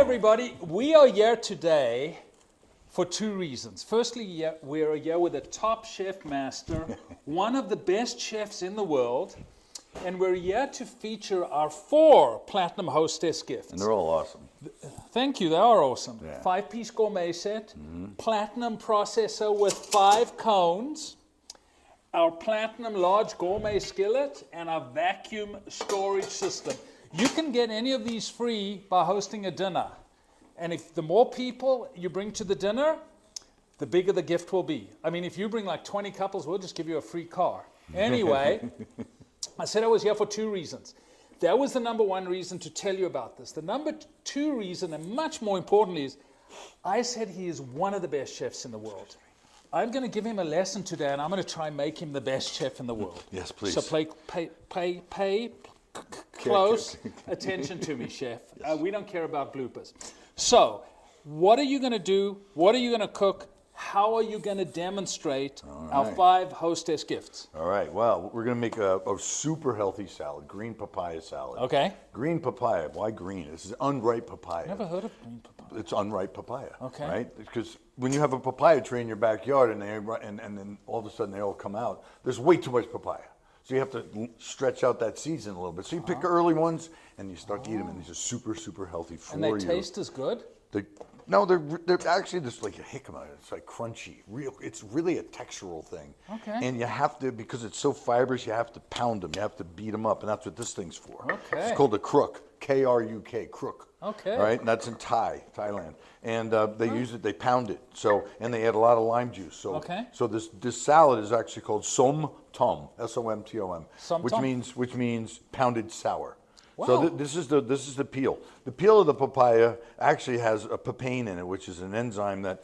everybody. We are here today for two reasons. Firstly, we're here with a top chef master, one of the best chefs in the world, and we're here to feature our 4 Platinum Hostess gifts. And they're all awesome. Thank you, they are awesome. Yeah. 5-piece gourmet set, Platinum processor with 5 cones, our Platinum large gourmet skillet, and our vacuum storage system. You can get any of these free by hosting a dinner. And if the more people you bring to the dinner, the bigger the gift will be. I mean, if you bring like 20 couples, we'll just give you a free car. Anyway, I said I was here for 2 reasons. That was the number 1 reason to tell you about this. The number 2 reason, and much more importantly, is I said he is one of the best chefs in the world. I'm going to give him a lesson today, and I'm going to try and make him the best chef in the world. Yes, please. So pay close attention to me, chef. Yes. We don't care about bloopers. So, what are you going to do? What are you going to cook? How are you going to demonstrate our 5 hostess gifts? All right. Well, we're going to make a super healthy salad, green papaya salad. Okay. Green papaya. Why green? This is unripe papaya. Never heard of green papaya. It's unripe papaya. Okay. Right? Because when you have a papaya tree in your backyard and then all of a sudden they all come out, there's way too much papaya. So you have to stretch out that season a little bit. So you pick early ones and you start to eat them, and these are super, super healthy for you. And they taste as good? They're actually just like a jicama. It's like crunchy. It's really a textural thing. Okay. And you have to, because it's so fibrous, you have to pound them. You have to beat them up, and that's what this thing's for. Okay. It's called a crook. K-R-U-K, crook. Okay. All right, and that's in Thailand. And they use it, they pound it. So, and they add a lot of lime juice. So, okay. So this salad is actually called som tom, S-O-M-T-O-M, which means pounded sour. Wow. So this is the peel. The peel of the papaya actually has a papain in it, which is an enzyme that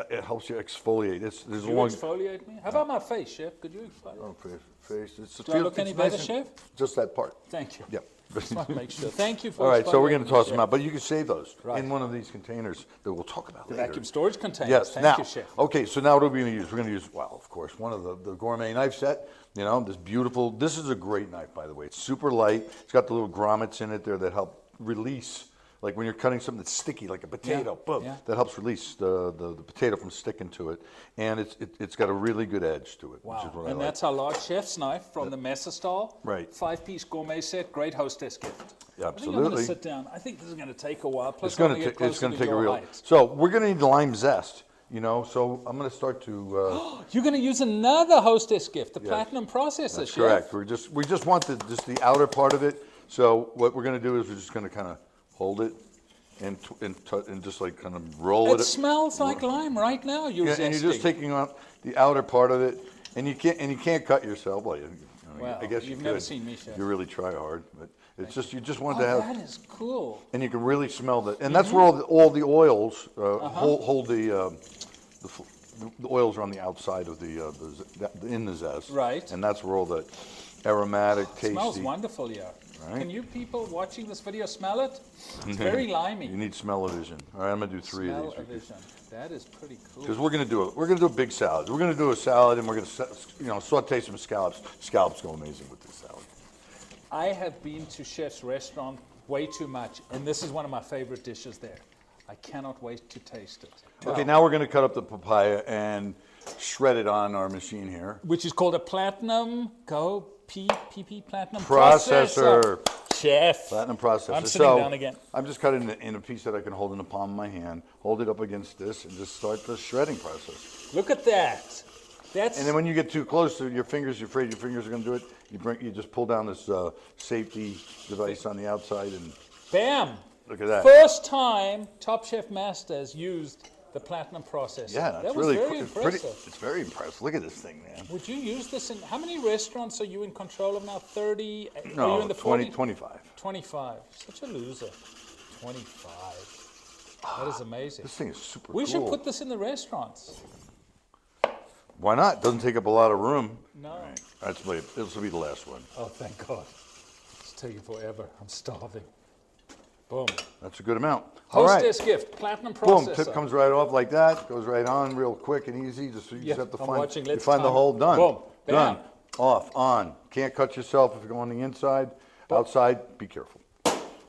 it helps you exfoliate. Could you exfoliate me? How about my face, chef? Could you exfoliate? Oh, face. Do I look any better, chef? Just that part. Thank you. Yeah. Just want to make sure. Thank you for All right, so we're going to toss them chef. out, but you can save those Right. in one of these containers that we'll talk about The later. vacuum storage containers. Yes. Thank you, chef. Okay, so now what are we going to use? We're going to use, well, of course, one of the gourmet knife set. You know, this beautiful. This is a great knife, by the way. It's super light. It's got the little grommets in it there that help release. Like when you're cutting something that's sticky, like a potato, boom, that helps release the potato from sticking to it, and it's got a really good edge to it. Wow, which is what and that's our large chef's knife from the Messer style. Right. 5-piece gourmet set, great hostess gift. Yeah, I think I'm absolutely. going to sit down. I think this is going to take a while. Plus, It's going to take a real. So we're going to need lime zest. You know, so I'm going to start to. You're going to use another hostess gift, the Platinum processor, That's chef. correct. We just want just the outer part of it. So what we're going to do is we're just going to kind of hold it and just like kind of roll it. It smells like lime right now. You're and you're just taking out the outer part of it, and you can't cut yourself. Well, I guess you've you never could. seen me, chef. You really try hard, but it's just you just want to have. That is cool. And you can really smell that, and that's where all the oils hold the oils are on the outside of in the zest. Right. And that's where all the aromatic, tasty. Smells wonderful, yeah. Right. Can you people watching this video smell it? It's very limey. You need smell-o-vision. All right, I'm gonna do 3 of these. Smell-o-vision. That is pretty cool. Because we're gonna do a big salad. We're gonna do a salad, and we're gonna saute some scallops. Scallops go amazing with this salad. I have been to chef's restaurant way too much, and this is one of my favorite dishes there. I cannot wait to taste it. Okay, now we're gonna cut up the papaya and shred it on our machine here. Which is called a Platinum Platinum Processor. Chef. Platinum processor. I'm sitting down again. I'm just cutting it in a piece that I can hold in the palm of my hand, hold it up against this, and just start the shredding process. Look at that. And then when you get too close to your fingers, you're afraid your fingers are going to do it. You just pull down this safety device on the outside, and bam. Look at that. First time Top Chef Master has used the Platinum processor. Yeah, that's that was really very impressive. It's very impressive. Look at this thing, man. Would you use this in, how many restaurants are you in control of now? 30? No, are you in the 20, 40? 25. 25. Such a loser. 25. That is amazing. This thing is super We cool. should put this in the restaurants. Why not? Doesn't take up a lot of room. No. All right. This will be the last one. Oh, thank God. It's taking forever. I'm starving. Boom. That's a good amount. All right. Hostess gift, Platinum Boom, processor. tip comes right off like that, goes right on real quick and easy. Just you just have to I'm find, watching. you Let's find the time hole, it. done. Boom, Done. bam. Off, on. Can't cut yourself if you're going on the inside. Outside, be careful.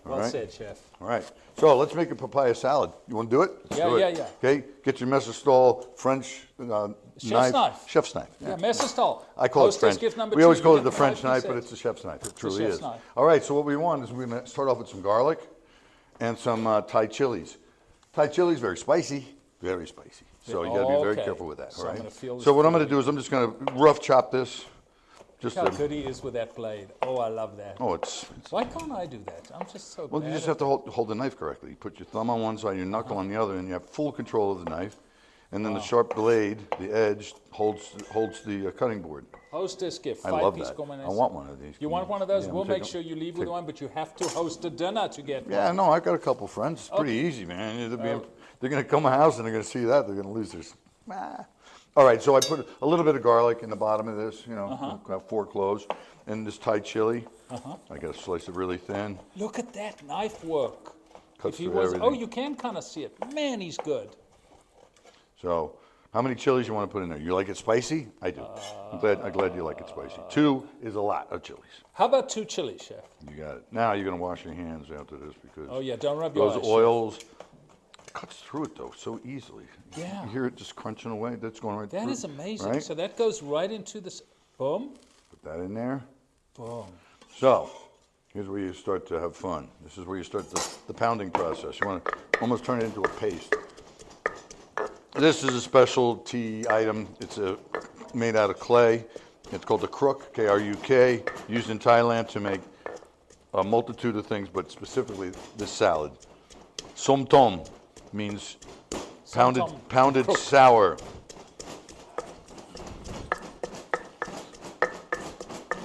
Well right. said, Chef. All right. So let's make a papaya salad. You want to do it? Let's Yeah, do it. yeah, yeah. Okay. Get your Messerstall French Chef's knife. Chef's knife. Yeah, Messerstall. I call it Hostess French. gift number We 2. always You call it get the French 5 knife, pieces. but it's a chef's knife. It truly chef's is. knife. All right. So what we want is we're going to start off with some garlic and some Thai chilies. Thai chili is very spicy. Very spicy. So you got to be very Okay. careful with that. So All I'm right. gonna feel this So what I'm going for to do is I'm just going to rough chop this. Just Look how to, good he is with that blade. Oh, I love that. oh, it's Why can't I do that? I'm just so well, bad. you just at have to hold the knife correctly. You put your thumb on one side, your knuckle on the other, and you have full control of the knife. And then the sharp blade, the edge, holds the cutting board. Hostess gift. I 5 love piece that. gourmet. I want one of these. You want one of those? Yeah, We'll take make a- sure you leave with take- one, but you have to host a dinner to get Yeah, one. no, I've got a couple friends. It's pretty easy, man. They're going to come to my house and they're going to see that. They're going to lose their. All right, so I put a little bit of garlic in the bottom of this, about 4 cloves, and this Thai chili. I got to slice it really thin. Look at that knife work. Cuts If he through was, everything. oh, you can kind of see it. Man, he's good. So, how many chilies you want to put in there? You like it spicy? I do. I'm glad you like it spicy. 2 is a lot of chilies. How about 2 chilies, Chef? You got it. Now you're going to wash your hands after this because Oh, yeah, don't rub your those eyes, oils cuts through it though so easily. Yeah. You hear it just crunching away. That's going right That through. is amazing. Right? So that goes right into this. Boom, Put that in there. boom. So, here's where you start to have fun. This is where you start the pounding process. You want to almost turn it into a paste. This is a specialty item. It's made out of clay. It's called the crook, K-R-U-K, used in Thailand to make a multitude of things, but specifically this salad. Som tom means pounded Crook. sour.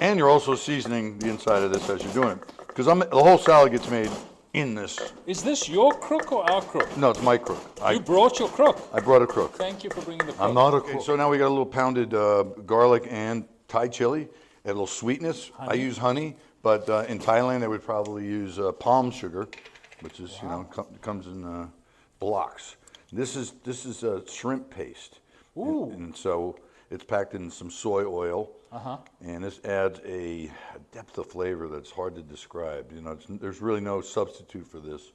And you're also seasoning the inside of this as you're doing it. Because the whole salad gets made in this. Is this your crook or our crook? No, it's my crook. You brought your crook. I brought a crook. Thank you for bringing the crook. I'm not a crook. So now we got a little pounded garlic and Thai chili, a little sweetness. I use honey, but in Thailand they would probably use palm sugar, which is comes in blocks. This is shrimp paste. Ooh. And so it's packed in some soy oil. And this adds a depth of flavor that's hard to describe. There's really no substitute for this.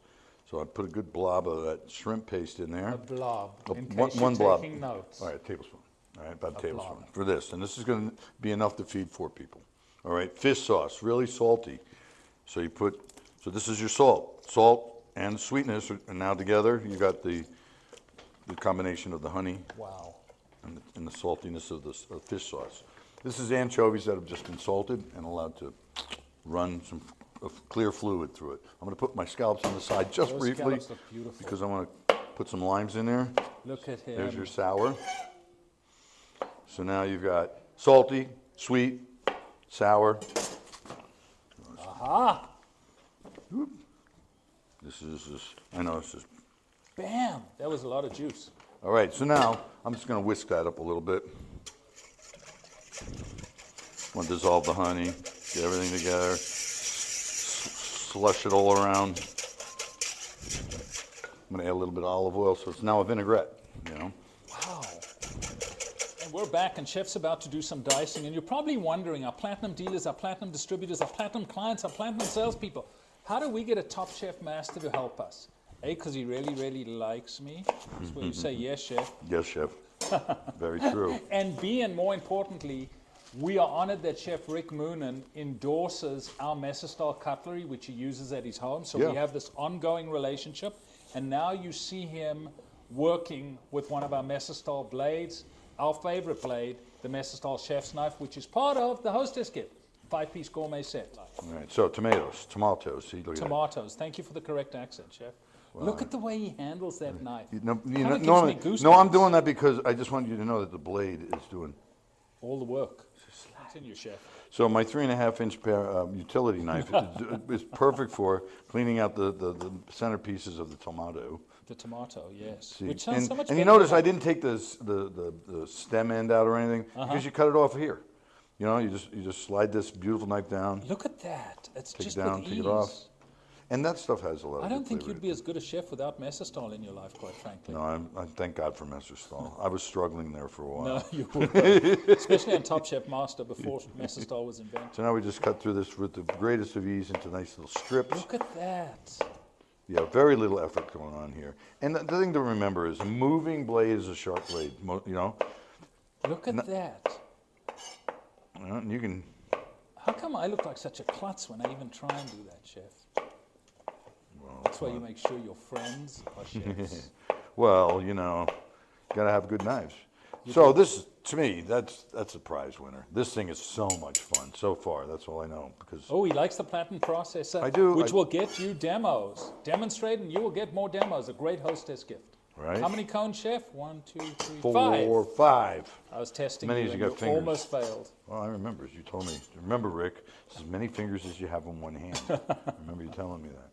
So I put a good blob of that shrimp paste in there. A blob. In One case you're blob. taking notes. All right, a tablespoon. All right, about a tablespoon blob. for this. And this is going to be enough to feed 4 people. All right, fish sauce, really salty. So this is your salt. Salt and sweetness are now together. You got the combination of the honey Wow. and the saltiness of the fish sauce. This is anchovies that have just been salted and allowed to run some clear fluid through it. I'm going to put my scallops on the side just Those briefly scallops look beautiful. because I want to put some limes in there. Look at him. There's your sour. So now you've got salty, sweet, sour. Aha. This is I know this is. Bam. That was a lot of juice. All right, so now I'm just going to whisk that up a little bit. Want to dissolve the honey, get everything together, slush it all around. I'm going to add a little bit of olive oil, so it's now a vinaigrette, Wow. And we're back, and Chef's about to do some dicing. And you're probably wondering, our platinum dealers, our platinum distributors, our platinum clients, our platinum salespeople, how do we get a top chef master to help us? A, because he really, really likes me. That's where you say, yes, chef. Yes, chef. Very true. And B, and more importantly, we are honored that Chef Rick Moonen endorses our Messerstall cutlery, which he uses at his home. So we Yeah. have this ongoing relationship. And now you see him working with one of our Messerstall blades, our favorite blade, the Messerstall Chef's Knife, which is part of the Hostess Kit, 5-piece gourmet set. All right, so tomatoes. See, look at that. Tomatoes. Thank you for the correct accent, Chef. Look at the way he handles that knife. Kinda gives me no, I'm goosebumps. doing that because I just want you to know that the blade is doing. All the work. Continue, Chef. So my 3.5-inch utility knife is perfect for cleaning out the centerpieces of the tomato. The tomato, yes. See, Which sounds so much and you better notice than- I didn't take the stem end out or anything because you cut it off here. You just slide this beautiful knife down, Look at that. It's take just it down, with take ease. it off. And that stuff has a lot of I don't good think flavor you'd be as good a chef without Messerstall in your life, quite frankly. No, I thank God for Messerstall. I was struggling there for a while. No, you would. Especially on Top Chef Master before Messerstall was invented. So now we just cut through this with the greatest of ease into nice little strips. Look at that. Yeah, very little effort going on here. And the thing to remember is a moving blade is a sharp blade, you know. Look at that. You can, How come I look like such a klutz when I even try and do that, chef? That's why you make sure your friends are chefs. well, you know, gotta have good knives. So this, to me, that's a prize winner. This thing is so much fun so far. That's all I know because Oh, he likes the platinum processor. I do. Which will get you demos. Demonstrate and you will get more demos. A great hostess gift. Right. How many cones, chef? 1, 2, 3, 4, 5. 5. I was testing Many you as and you you got fingers. almost failed. Well, I remember, as you told me. Remember, Rick, it's as many fingers as you have in one hand. I remember you telling me that.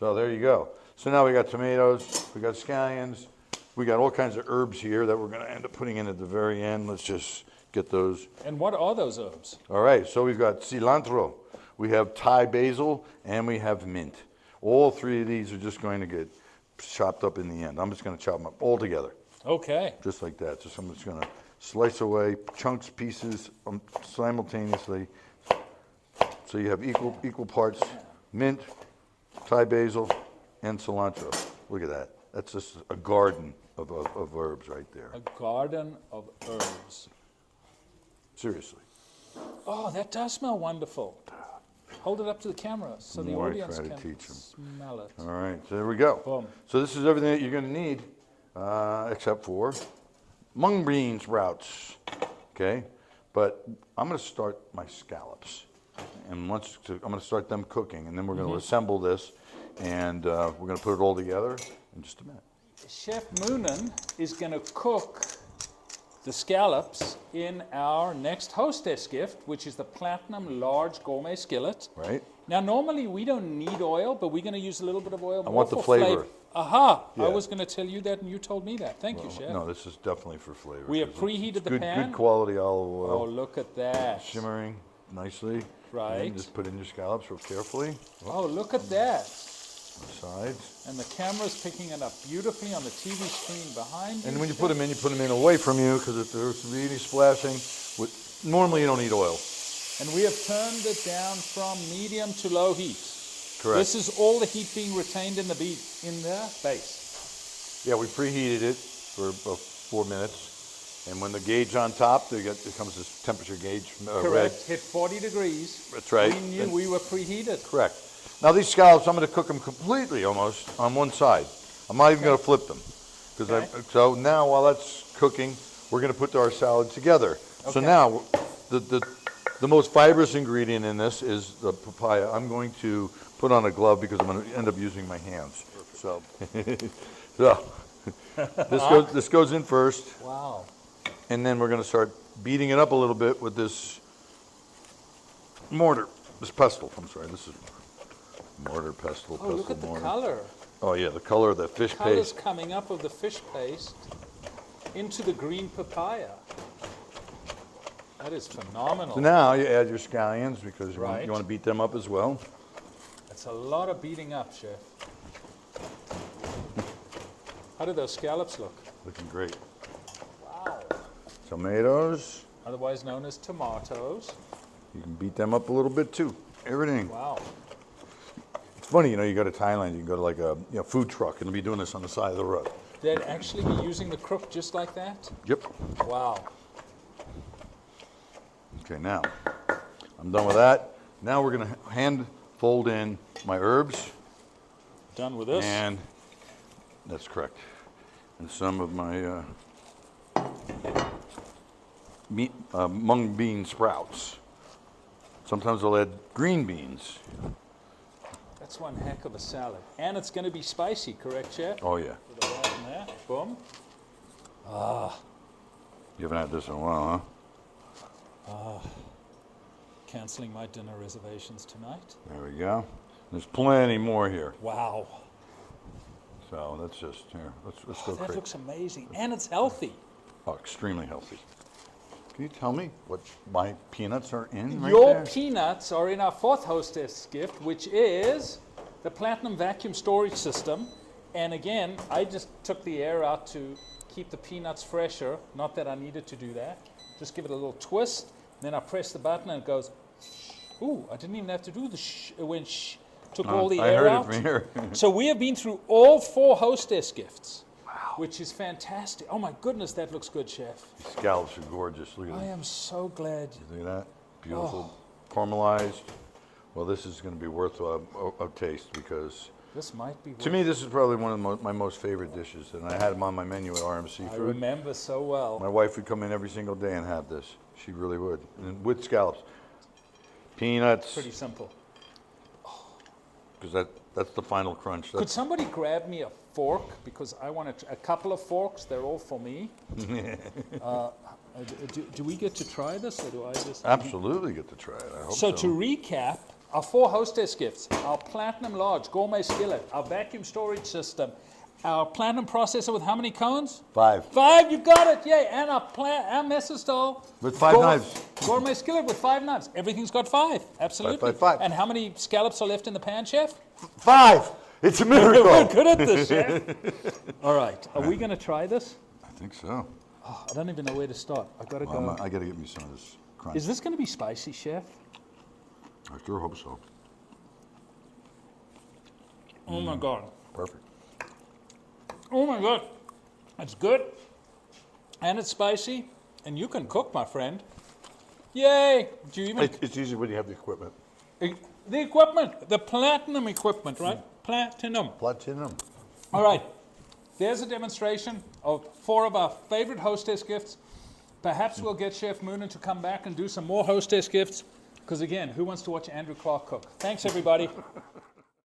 So there you go. So now we got tomatoes, we got scallions, we got all kinds of herbs here that we're going to end up putting in at the very end. Let's just get those. And what are those herbs? All right, so we've got cilantro, we have Thai basil, and we have mint. All three of these are just going to get chopped up in the end. I'm just going to chop them up all together, Okay. just like that. So I'm just going to slice away chunks, pieces simultaneously. So you have equal parts mint, Thai basil, and cilantro. Look at that. That's just a garden of herbs right there. A garden of herbs. Seriously. Oh, that does smell wonderful. Hold it up to the camera so the More I audience try to can teach 'em. smell it. All right, so there we go. Boom. So this is everything that you're going to need, except for mung bean sprouts. Okay, but I'm going to start my scallops, and I'm going to start them cooking, and then we're going to assemble this, and we're going to put it all together in just a minute. Chef Moonen is going to cook the scallops in our next hostess gift, which is the Platinum Large Gourmet Skillet. Right? Now, normally we don't need oil, but we're going to use a little bit of oil. I want the flavor. Aha! Yeah. I was going to tell you that, and you told me that. Thank you, Chef. No, this is definitely for flavor. We have 'cause preheated it's the good, pan. Good quality olive Oh, oil, look at that. shimmering nicely. Right. And just put in your scallops real carefully. Oh, look at that. The sides. And the camera's picking it up beautifully on the TV screen behind you. And when you put them in away from you, because if there's any splashing, normally you don't need oil. And we have turned it down from medium to low heat. Correct. This is all the heat being retained in the base. Yeah, we preheated it for about 4 minutes. And when the gauge on top, there comes this temperature gauge, Correct. red. Hit 40 degrees. That's right. We knew And- we were preheated. Correct. Now these scallops, I'm going to cook them completely almost on one side. I'm not even going to flip them. Okay. So now while that's cooking, we're going to put our salad together. So Okay. now the most fibrous ingredient in this is the papaya. I'm going to put on a glove because I'm going to end up using my hands. So, so this goes in first, Wow. and then we're going to start beating it up a little bit with this mortar, this pestle. I'm sorry, this is mortar, pestle, Oh, look pestle, at the mortar. color. Oh yeah, the color of the fish Color's paste. coming up of the fish paste into the green papaya. That is phenomenal. So now you add your scallions because you Right. want to beat them up as well. That's a lot of beating up, Chef. How do those scallops look? Looking great. Wow. Tomatoes, Otherwise known as tomatoes. you can beat them up a little bit too. Everything. Wow. It's funny, you go to Thailand, you can go to like a food truck and they'll be doing this on the side of the road. They'd actually be using the crook just like that? Yep. Wow. Okay, now I'm done with that. Now we're going to hand fold in my herbs, Done with this? and that's correct. And some of my mung bean sprouts. Sometimes I'll add green beans. That's one heck of a salad. And it's going to be spicy, correct, Chef? Oh yeah. Put it right in there. Boom. You haven't had this in a while, huh? Canceling my dinner reservations tonight. There we go. There's plenty more here. Wow. So that's just here. Let's go That crazy. looks amazing. And it's healthy. Oh, extremely healthy. Can you tell me what my peanuts are in right Your there? peanuts are in our fourth hostess gift, which is the Platinum vacuum storage system. And again, I just took the air out to keep the peanuts fresher. Not that I needed to do that. Just give it a little twist. Then I press the button and it goes, ooh, I didn't even have to do the shh. It went shh. Took all the air out. I heard it from here. So we have been through all 4 hostess gifts, which is fantastic. Oh my goodness, that looks good, Chef. Scallops are gorgeous. Look at I them. am so glad. Look at that. Beautiful. Caramelized. Well, this is going to be worth a taste because This might be. to me, this is probably one of my most favorite dishes, and I had them on my menu at RMC I Food. remember so well. My wife would come in every single day and have this. She really would, and with scallops, peanuts, Pretty simple. because that's the final crunch. Could somebody grab me a fork because I want a couple of forks? They're all for me. Do we get to try this, or do I just? Absolutely get to try it. I hope so. So to recap, our 4 hostess gifts: our Platinum Large Gourmet Skillet, our vacuum storage system, our Platinum processor with how many cones? 5 5, you got it, yay! And our Messer style with 5 knives. Gourmet skillet with 5 knives. Everything's got 5, absolutely. 5, 5, 5. And how many scallops are left in the pan, Chef? 5. It's a miracle. We're good at this, Chef. All right, are we going to try this? I think so. Oh, I don't even know where to start. I've got to Well, go. I got to get me some of this crunch. Is this going to be spicy, Chef? I sure hope so. Oh my God. Perfect. Oh my God. It's good. And it's spicy. And you can cook, my friend. Yay! Do you even... It's easy when you have the equipment. The equipment. The platinum equipment, right? Platinum. Platinum. All right. There's a demonstration of 4 of our favorite hostess gifts. Perhaps we'll get Chef Moonen to come back and do some more hostess gifts. Because again, who wants to watch Andrew Clark cook? Thanks, everybody.